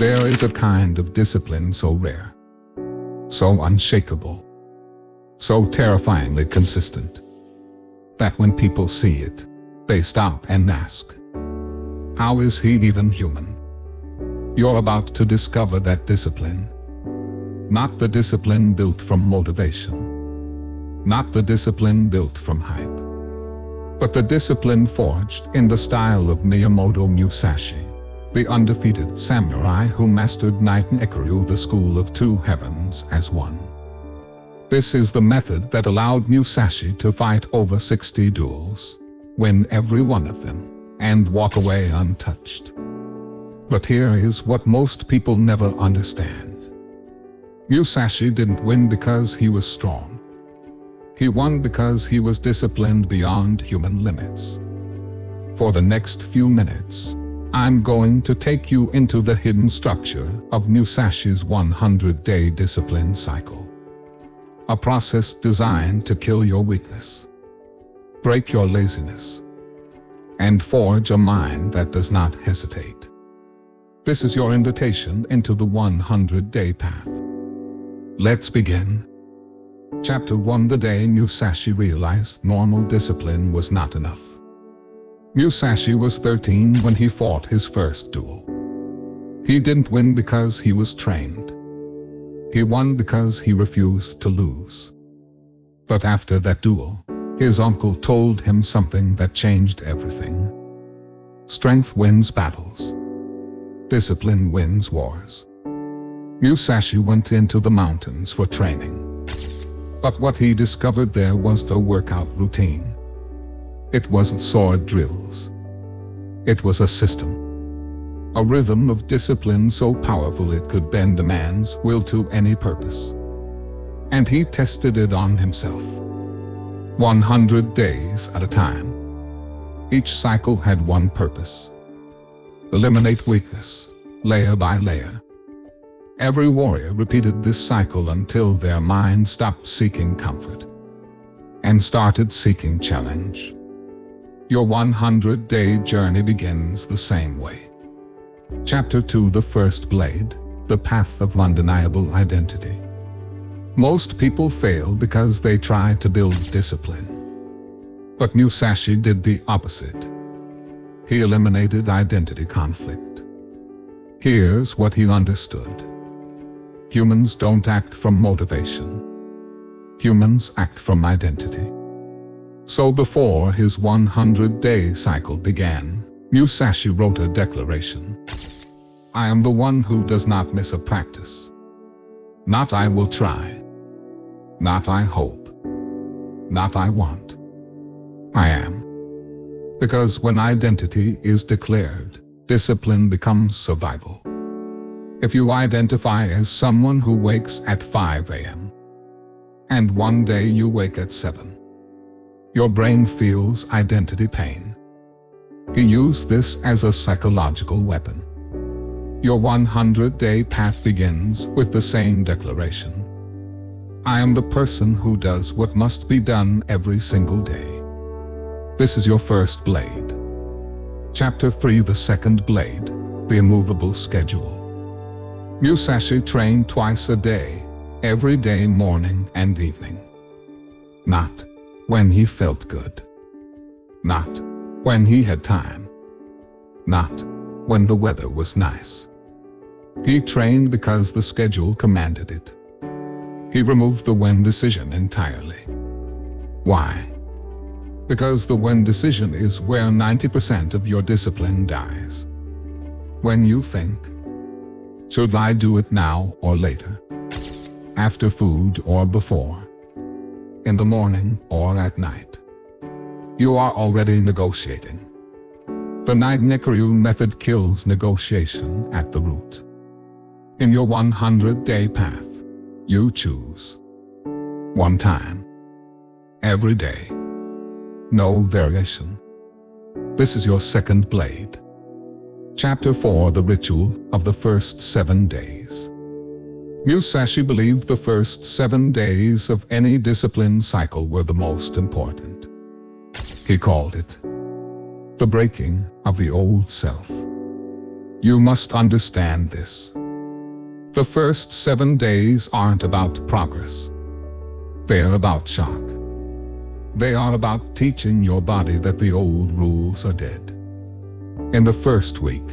There is a kind of discipline so rare, so unshakable, so terrifyingly consistent, that when people see it, they stop and ask, how is he even human? You're about to discover that discipline. Not the discipline built from motivation, not the discipline built from hype, but the discipline forged in the style of Miyamoto Musashi, the undefeated samurai who mastered Niten Ichiryu, the school of two heavens as one. This is the method that allowed Musashi to fight over 60 duels, win every one of them, and walk away untouched. But here is what most people never understand. Musashi didn't win because he was strong. He won because he was disciplined beyond human limits. For the next few minutes, I'm going to take you into the hidden structure of Musashi's 100-day discipline cycle. A process designed to kill your weakness, break your laziness, and forge a mind that does not hesitate. This is your invitation into the 100-day path. Let's begin. Chapter 1: The day Musashi realized normal discipline was not enough. Musashi was 13 when he fought his first duel. He didn't win because he was trained. He won because he refused to lose. But after that duel, his uncle told him something that changed everything. Strength wins battles. Discipline wins wars. Musashi went into the mountains for training. But what he discovered there was a workout routine. It wasn't sword drills. It was a system. A rhythm of discipline so powerful it could bend a man's will to any purpose. And he tested it on himself. 100 days at a time. Each cycle had one purpose: eliminate weakness, layer by layer. Every warrior repeated this cycle until their mind stopped seeking comfort and started seeking challenge. Your 100-day journey begins the same way. Chapter 2: The First Blade, the Path of Undeniable Identity. Most people fail because they try to build discipline. But Musashi did the opposite. He eliminated identity conflict. Here's what he understood. Humans don't act from motivation. Humans act from identity. So before his 100-day cycle began, Musashi wrote a declaration. I am the one who does not miss a practice. Not I will try. Not I hope. Not I want. I am. Because when identity is declared, discipline becomes survival. If you identify as someone who wakes at 5 a.m. and one day you wake at 7, your brain feels identity pain. He used this as a psychological weapon. Your 100-day path begins with the same declaration. I am the person who does what must be done every single day. This is your first blade. Chapter 3: The Second Blade, the Immovable Schedule. Musashi trained twice a day, every day, morning and evening. Not when he felt good. Not when he had time. Not when the weather was nice. He trained because the schedule commanded it. He removed the when decision entirely. Why? Because the when decision is where 90% of your discipline dies. When you think, should I do it now or later? After food or before? In the morning or at night? You are already negotiating. The Niten Ichiryu method kills negotiation at the root. In your 100-day path, you choose. One time. Every day. No variation. This is your second blade. Chapter 4: The Ritual of the First 7 Days. Musashi believed the first 7 days of any discipline cycle were the most important. He called it the breaking of the old self. You must understand this. The first 7 days aren't about progress. They're about shock. They are about teaching your body that the old rules are dead. In the first week,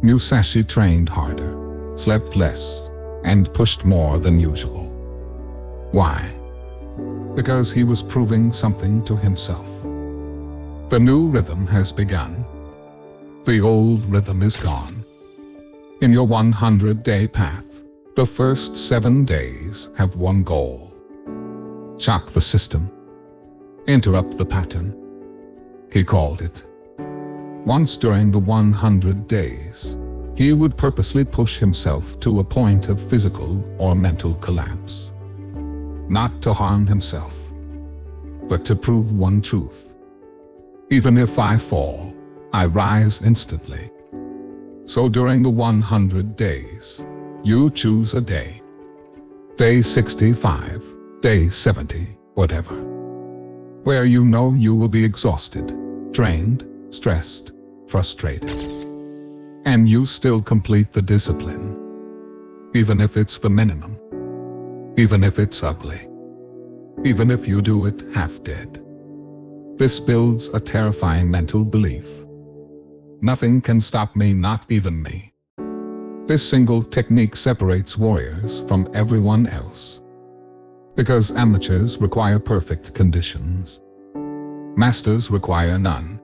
Musashi trained harder, slept less, and pushed more than usual. Why? Because he was proving something to himself. The new rhythm has begun. The old rhythm is gone. In your 100-day path, the first 7 days have one goal. Shock the system. Interrupt the pattern. He called it. Once during the 100 days, he would purposely push himself to a point of physical or mental collapse. Not to harm himself, but to prove one truth. Even if I fall, I rise instantly. So during the 100 days, you choose a day. Day 65, day 70, whatever. Where you know you will be exhausted, drained, stressed, frustrated. And you still complete the discipline. Even if it's the minimum. Even if it's ugly. Even if you do it half-dead. This builds a terrifying mental belief. Nothing can stop me, not even me. This single technique separates warriors from everyone else. Because amateurs require perfect conditions. Masters require none.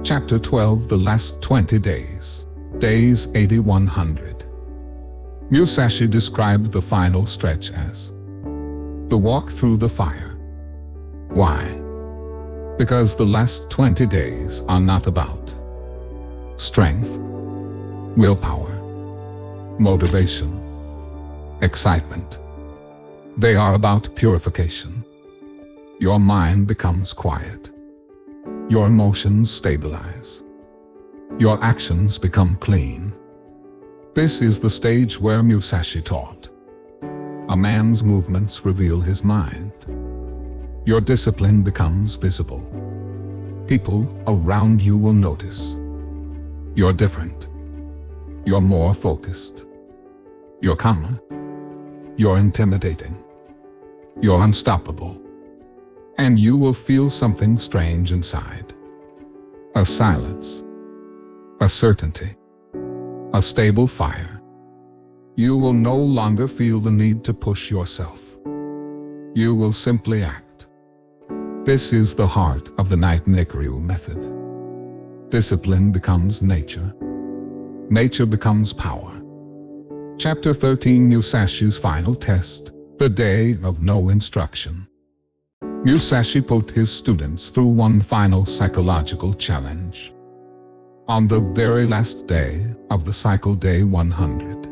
Chapter 12, The Last 20 Days. Days 80-100. Musashi described the final stretch as the walk through the fire. Why? Because the last 20 days are not about strength, willpower, motivation, excitement. They are about purification. Your mind becomes quiet. Your emotions stabilize. Your actions become clean. This is the stage where Musashi taught. A man's movements reveal his mind. Your discipline becomes visible. People around you will notice. You're different. You're more focused. You're calmer. You're intimidating. You're unstoppable. And you will feel something strange inside. A silence. A certainty. A stable fire. You will no longer feel the need to push yourself. You will simply act. This is the heart of the Niten Ichiryu method. Discipline becomes nature. Nature becomes power. Chapter 13, Musashi's final test, the day of no instruction. Musashi put his students through one final psychological challenge. On the very last day of the cycle, day 100,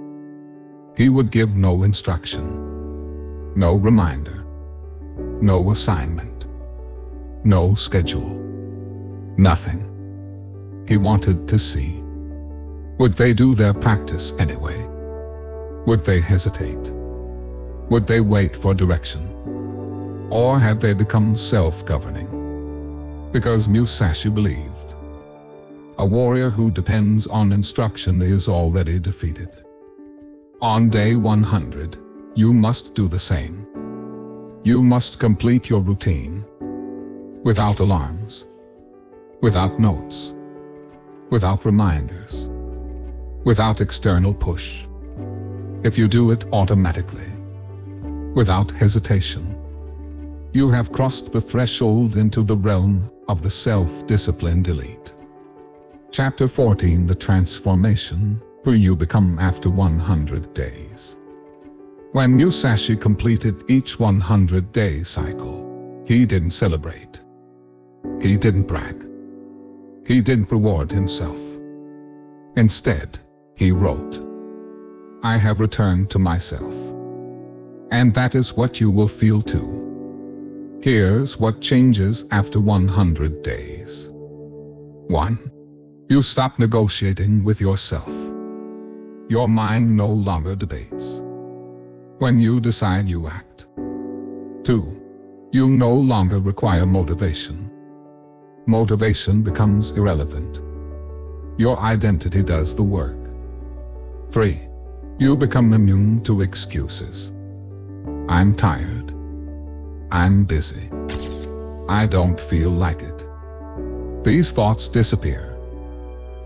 he would give no instruction, no reminder, no assignment, no schedule, nothing. He wanted to see. Would they do their practice anyway? Would they hesitate? Would they wait for direction? Or had they become self-governing? Because Musashi believed a warrior who depends on instruction is already defeated. On day 100, you must do the same. You must complete your routine. Without alarms. Without notes. Without reminders. Without external push. If you do it automatically. Without hesitation. You have crossed the threshold into the realm of the self-disciplined elite. Chapter 14, The Transformation, who you become after 100 days. When Musashi completed each 100-day cycle, he didn't celebrate. He didn't brag. He didn't reward himself. Instead, he wrote, I have returned to myself. And that is what you will feel too. Here's what changes after 100 days. 1. You stop negotiating with yourself. Your mind no longer debates. When you decide, you act. 2. You no longer require motivation. Motivation becomes irrelevant. Your identity does the work. 3. You become immune to excuses. I'm tired. I'm busy. I don't feel like it. These thoughts disappear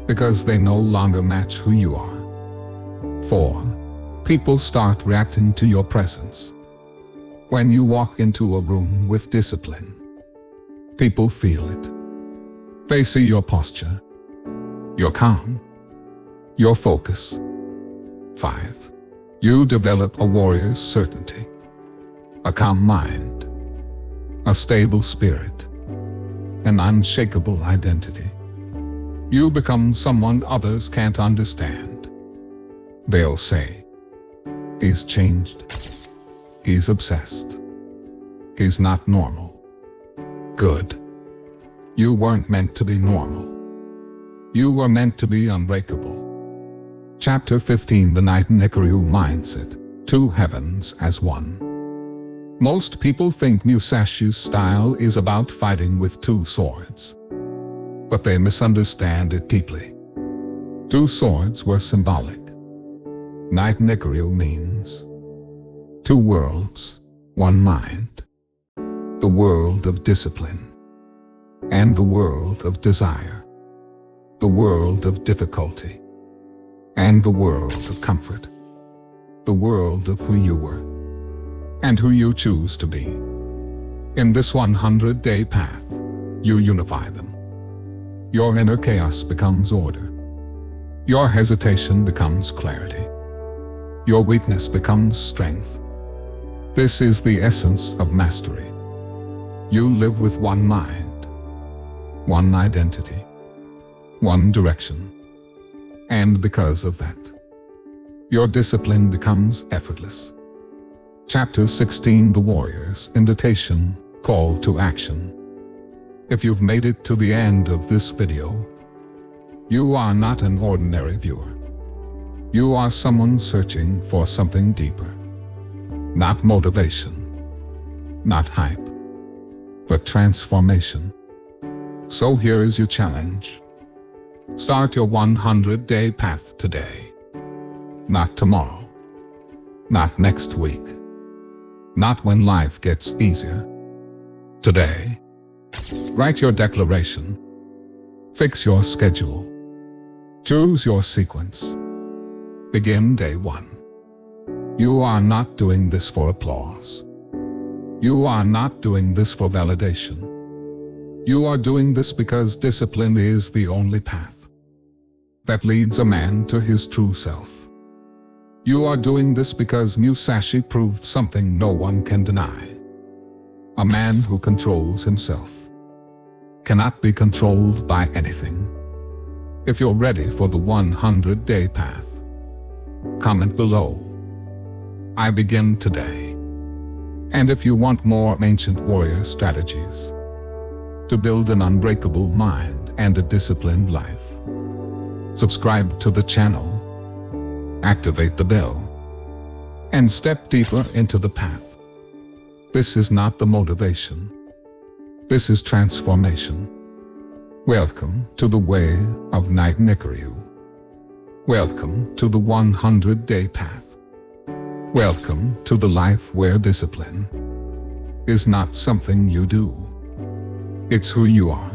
because they no longer match who you are. 4. People start reacting to your presence. When you walk into a room with discipline, people feel it. They see your posture, your calm, your focus. 5. You develop a warrior's certainty, a calm mind, a stable spirit, an unshakable identity. You become someone others can't understand. They'll say, he's changed. He's obsessed. He's not normal. Good. You weren't meant to be normal. You were meant to be unbreakable. Chapter 15: The Niten Ichiryu Mindset. Two heavens as one. Most people think Musashi's style is about fighting with two swords. But they misunderstand it deeply. Two swords were symbolic. Niten Ichiryu means two worlds, one mind. The world of discipline and the world of desire. The world of difficulty and the world of comfort. The world of who you were and who you choose to be. In this 100-day path, you unify them. Your inner chaos becomes order. Your hesitation becomes clarity. Your weakness becomes strength. This is the essence of mastery. You live with one mind, one identity, one direction. And because of that, your discipline becomes effortless. Chapter 16: The Warrior's Invitation, Call to Action. If you've made it to the end of this video, you are not an ordinary viewer. You are someone searching for something deeper. Not motivation, not hype, but transformation. So here is your challenge. Start your 100-day path today. Not tomorrow. Not next week. Not when life gets easier. Today. Write your declaration. Fix your schedule. Choose your sequence. Begin day 1. You are not doing this for applause. You are not doing this for validation. You are doing this because discipline is the only path that leads a man to his true self. You are doing this because Musashi proved something no one can deny. A man who controls himself cannot be controlled by anything. If you're ready for the 100-day path, comment below. I begin today. And if you want more ancient warrior strategies to build an unbreakable mind and a disciplined life, subscribe to the channel, activate the bell, and step deeper into the path. This is not the motivation. This is transformation. Welcome to the way of Niten Ichiryu. Welcome to the 100-day path. Welcome to the life where discipline is not something you do. It's who you are.